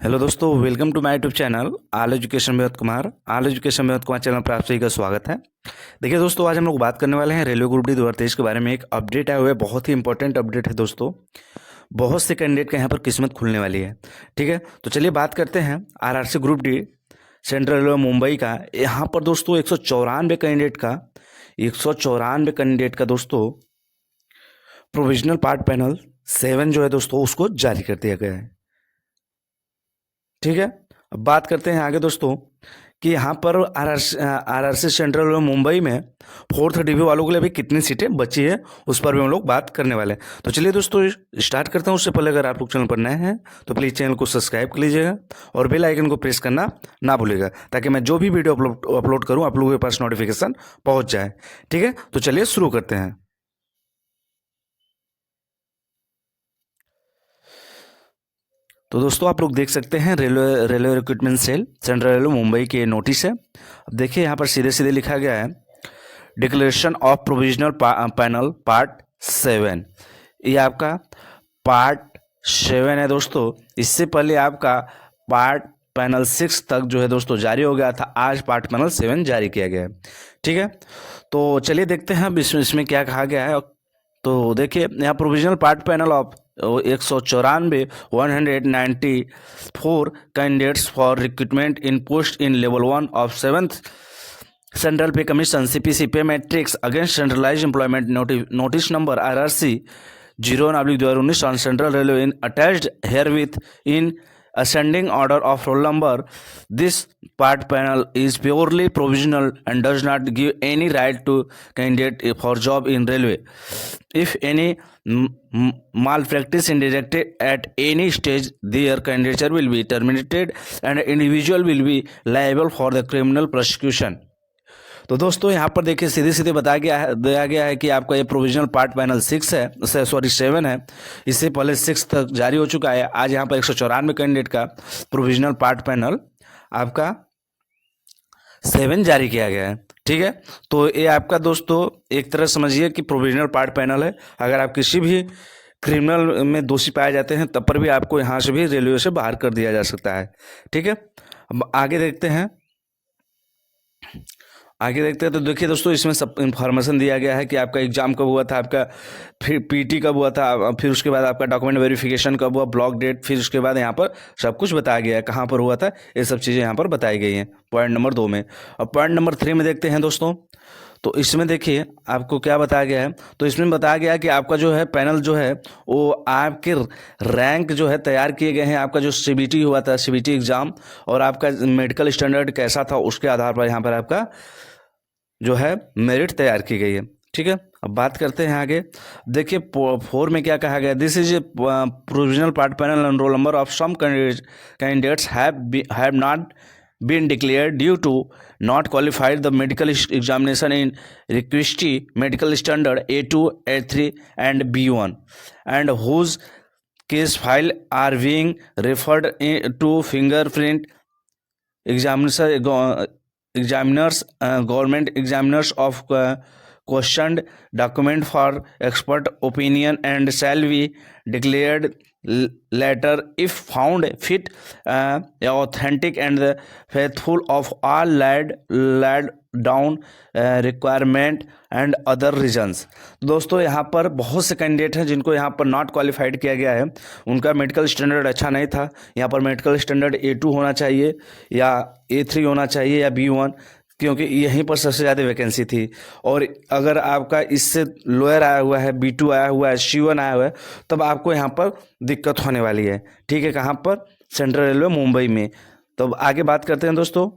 Hello दोस्तों, welcome to my YouTube channel all education Vinod Kumar. All education Vinod Kumar channel पर आप सभी का स्वागत है। देखिए दोस्तों, आज हम लोग बात करने वाले हैं रेलवे ग्रुप डी 2023 के बारे में। एक अपडेट आया हुआ है, बहुत ही इंपॉर्टेंट अपडेट है दोस्तों। बहुत से कैंडिडेट का यहाँ पर किस्मत खुलने वाली है। ठीक है, तो चलिए बात करते हैं RRC group D central railway Mumbai का। यहाँ पर दोस्तों 194 कैंडिडेट का दोस्तों प्रोविजनल पार्ट पैनल 7 जो है दोस्तों उसको जारी कर दिया गया है। ठीक है, अब बात करते हैं आगे दोस्तों कि यहाँ पर आरआरसी सेंट्रल मुंबई में 4th डिवी वालों के लिए अभी कितनी सीटें बची है उस पर भी हम लोग बात करने वाले हैं। तो चलिए दोस्तों स्टार्ट करते हैं। उससे पहले अगर आप लोग चैनल पर नए हैं तो प्लीज़ चैनल को सब्सक्राइब कर लीजिएगा और बेल आइकन को प्रेस करना ना भूलिएगा, ताकि मैं जो भी वीडियो अपलोड करूँ आप लोगों के पास नोटिफिकेशन पहुँच जाए। ठीक है, तो चलिए शुरू करते हैं। तो दोस्तों आप लोग देख सकते हैं railway recruitment cell central railway Mumbai की नोटिस है। अब देखिए यहाँ पर सीधे सीधे लिखा गया है declaration of provisional panel part 7। ये आपका पार्ट 7 है दोस्तों। इससे पहले आपका पार्ट पैनल 6 तक जो है दोस्तों जारी हो गया था। आज पार्ट पैनल 7 जारी किया गया है। ठीक है, तो चलिए देखते हैं अब इसमें क्या कहा गया है। तो देखिए यहाँ provisional part panel of 194 candidates for recruitment in post in level 1 of 7th central pay commission CPC pay matrix against centralize employment notice number RRC 0/2019 on central railway in attached herewith in ascending order of roll number. This part panel is purely provisional and does not give any right to candidate for job in railway. If any malpractice is detected at any stage, their candidature will be terminated and individual will be liable for the criminal prosecution. तो दोस्तों यहाँ पर देखिए सीधे सीधे दिया गया है कि आपका ये प्रोविजनल पार्ट पैनल 6 है, 7 है। इससे पहले 6 तक जारी हो चुका है। आज यहाँ पर 194 कैंडिडेट का प्रोविजनल पार्ट पैनल आपका 7 जारी किया गया है। ठीक है, तो ये आपका दोस्तों एक तरह समझिए कि प्रोविजनल पार्ट पैनल है। अगर आप किसी भी क्रिमिनल में दोषी पाए जाते हैं तब पर भी आपको यहाँ से भी रेलवे से बाहर कर दिया जा सकता है। ठीक है, अब आगे देखते हैं। तो देखिए दोस्तों इसमें सब इन्फॉर्मेशन दिया गया है कि आपका एग्जाम कब हुआ था, आपका फिर PT कब हुआ था, फिर उसके बाद आपका डॉक्यूमेंट वेरिफिकेशन कब हुआ, ब्लॉक डेट, फिर उसके बाद यहाँ पर सब कुछ बताया गया है कहाँ पर हुआ था। ये सब चीज़ें यहाँ पर बताई गई हैं पॉइंट नंबर 2 में। और पॉइंट नंबर 3 में देखते हैं दोस्तों। तो इसमें देखिए आपको क्या बताया गया है। तो इसमें बताया गया है कि आपका जो है पैनल जो है वो आपके रैंक जो है तैयार किए गए हैं। आपका जो CBT हुआ था, CBT एग्ज़ाम, और आपका मेडिकल स्टैंडर्ड कैसा था उसके आधार पर यहाँ पर आपका जो है मेरिट तैयार की गई है। ठीक है, अब बात करते हैं आगे। देखिए 4 में क्या कहा गया। This is a provisional part panel and roll number of some candidates have not been declared due to not qualified the medical examination in requisite medical standard A2, A3 and B1, and whose case file are being referred to fingerprint examiners, government examiners of questioned document for expert opinion and shall be declared later if found fit, authentic and faithful of all laid down requirement and other reasons। दोस्तों यहाँ पर बहुत से candidate हैं जिनको यहाँ पर not qualified किया गया है। उनका मेडिकल स्टैंडर्ड अच्छा नहीं था। यहाँ पर मेडिकल स्टैंडर्ड A2 होना चाहिए या A3 होना चाहिए या B1, क्योंकि यहीं पर सबसे ज़्यादा वैकेंसी थी। और अगर आपका इससे लोअर आया हुआ है, B2 आया हुआ है, C1 आया हुआ है, तब आपको यहाँ पर दिक्कत होने वाली है। ठीक है, कहाँ पर? सेंट्रल रेलवे मुंबई में। तो आगे बात करते हैं दोस्तों।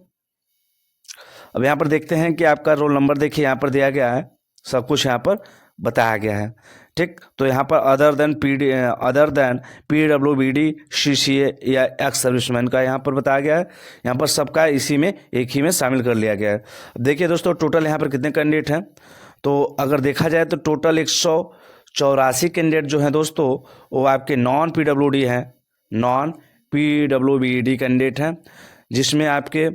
अब यहाँ पर देखते हैं कि आपका रोल नंबर देखिए यहाँ पर दिया गया है, सब कुछ यहाँ पर बताया गया है। ठीक, तो यहाँ पर अदर देन PWBD CCA या एक्स सर्विसमैन का यहाँ पर बताया गया है। यहाँ पर सबका इसी में एक ही में शामिल कर लिया गया है। देखिए दोस्तों टोटल यहाँ पर कितने कैंडिडेट हैं। तो अगर देखा जाए तो टोटल 184 कैंडिडेट जो हैं दोस्तों वो आपके नॉन PWD कैंडिडेट हैं, जिसमें आपके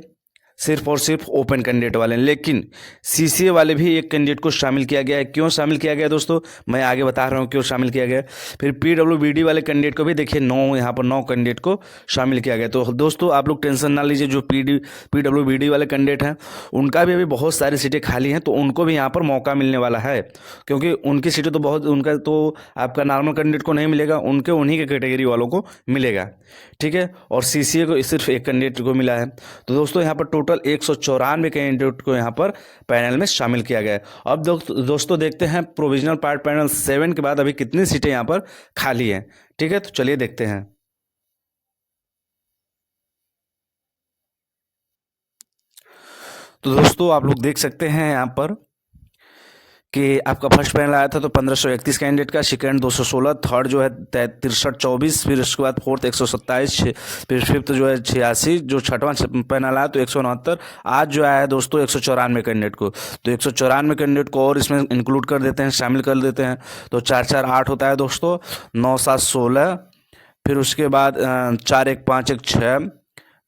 सिर्फ और सिर्फ ओपन कैंडिडेट वाले, लेकिन सीसीए वाले भी एक कैंडिडेट को शामिल किया गया है। क्यों शामिल किया गया है दोस्तों, मैं आगे बता रहा हूँ क्यों शामिल किया गया है। फिर पीडब्ल्यूबीडी वाले कैंडिडेट को भी देखिए 9 यहाँ पर 9 कैंडिडेट को शामिल किया गया। तो दोस्तों आप लोग टेंशन ना लीजिए, जो पीडब्ल्यूबीडी वाले कैंडिडेट हैं उनका भी अभी बहुत सारी सीटें खाली हैं, तो उनको भी यहाँ पर मौका मिलने वाला है, क्योंकि उनकी सीटें तो बहुत, उनका तो आपका नॉर्मल कैंडिडेट को नहीं मिलेगा, उनके उन्हीं के कैटेगरी वालों को मिलेगा, ठीक है। और सीसीए को सिर्फ एक कैंडिडेट को मिला है। तो दोस्तों यहाँ पर टोटल 194 कैंडिडेट को यहाँ पर पैनल में शामिल किया गया है। अब दोस्तों देखते हैं प्रोविजनल पार्ट पैनल 7 के बाद अभी कितनी सीटें यहाँ पर खाली हैं, ठीक है। तो चलिए देखते हैं। तो दोस्तों आप लोग देख सकते हैं यहाँ पर कि आपका फर्स्ट पैनल आया था तो 1531 कैंडिडेट का, सेकंड 216, थर्ड जो है 6324, फिर उसके बाद फोर्थ 127, फिर फिफ्थ जो है 86, जो छठवां पैनल आया तो 169। आज जो आया है दोस्तों 194 कैंडिडेट को, तो 194 कैंडिडेट को और इसमें इंक्लूड कर देते हैं, शामिल कर देते हैं। तो 4 4 8 होता है दोस्तों, 9 7 16, फिर उसके बाद 4 1 5 1 6,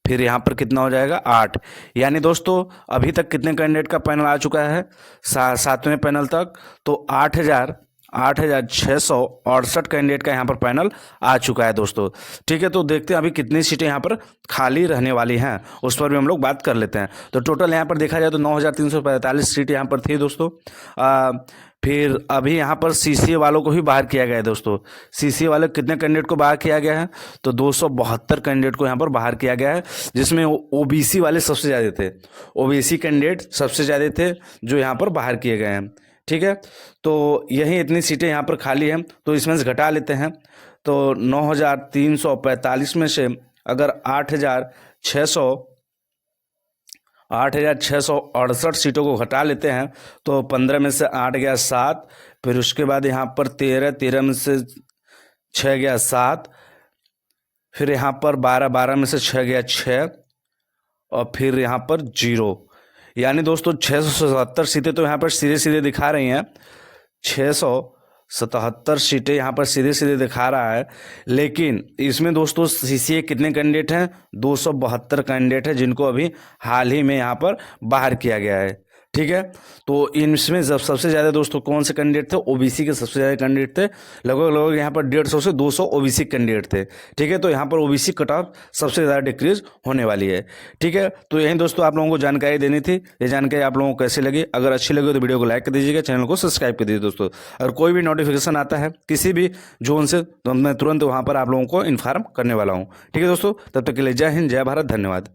फिर यहाँ पर कितना हो जाएगा 8। यानी दोस्तों अभी तक कितने कैंडिडेट का पैनल आ चुका है, 7वें पैनल तक, तो 8,668 कैंडिडेट का यहाँ पर पैनल आ चुका है दोस्तों, ठीक है। तो देखते हैं अभी कितनी सीटें यहाँ पर खाली रहने वाली हैं, उस पर भी हम लोग बात कर लेते हैं। तो टोटल यहाँ पर देखा जाए तो 9,345 सीट यहाँ पर थी दोस्तों। फिर अभी यहाँ पर सीसीए वालों को भी बाहर किया गया है दोस्तों। सीसीए वाले कितने कैंडिडेट को बाहर किया गया है, तो 272 कैंडिडेट को यहाँ पर बाहर किया गया है, जिसमें ओबीसी वाले सबसे ज़्यादा थे। ओबीसी कैंडिडेट सबसे ज़्यादा थे जो यहाँ पर बाहर किए गए हैं, ठीक है। तो यही इतनी सीटें यहाँ पर खाली हैं, तो इसमें से घटा लेते हैं। तो 9,345 में से अगर 8,668 सीटों को घटा लेते हैं तो 15 में से 8 गया 7, फिर उसके बाद यहाँ पर 13 में से 6 गया 7, फिर यहाँ पर 12 में से 6 गया 6, और फिर यहाँ पर 0। यानी दोस्तों 677 सीटें तो यहाँ पर सीधे सीधे दिखा रही हैं, 677 सीटें यहाँ पर सीधे सीधे दिखा रहा है। लेकिन इसमें दोस्तों सीसीए कितने कैंडिडेट हैं, 272 कैंडिडेट हैं, जिनको अभी हाल ही में यहाँ पर बाहर किया गया है, ठीक है। तो इनमें जब सबसे ज़्यादा दोस्तों कौन से कैंडिडेट थे, ओबीसी के सबसे ज़्यादा कैंडिडेट थे, लगभग यहाँ पर 150 से 200 ओबीसी कैंडिडेट थे, ठीक है। तो यहाँ पर ओबीसी कट ऑफ सबसे ज़्यादा डिक्रीज होने वाली है, ठीक है। तो यही दोस्तों आप लोगों को जानकारी देनी थी। ये जानकारी आप लोगों को कैसी लगी, अगर अच्छी लगी तो वीडियो को लाइक कर दीजिएगा, चैनल को सब्सक्राइब कर दीजिए दोस्तों। अगर कोई भी नोटिफिकेशन आता है किसी भी जोन से तो मैं तुरंत वहाँ पर आप लोगों को इन्फॉर्म करने वाला हूँ, ठीक है दोस्तों। तब तक के लिए जय हिंद, जय भारत, धन्यवाद।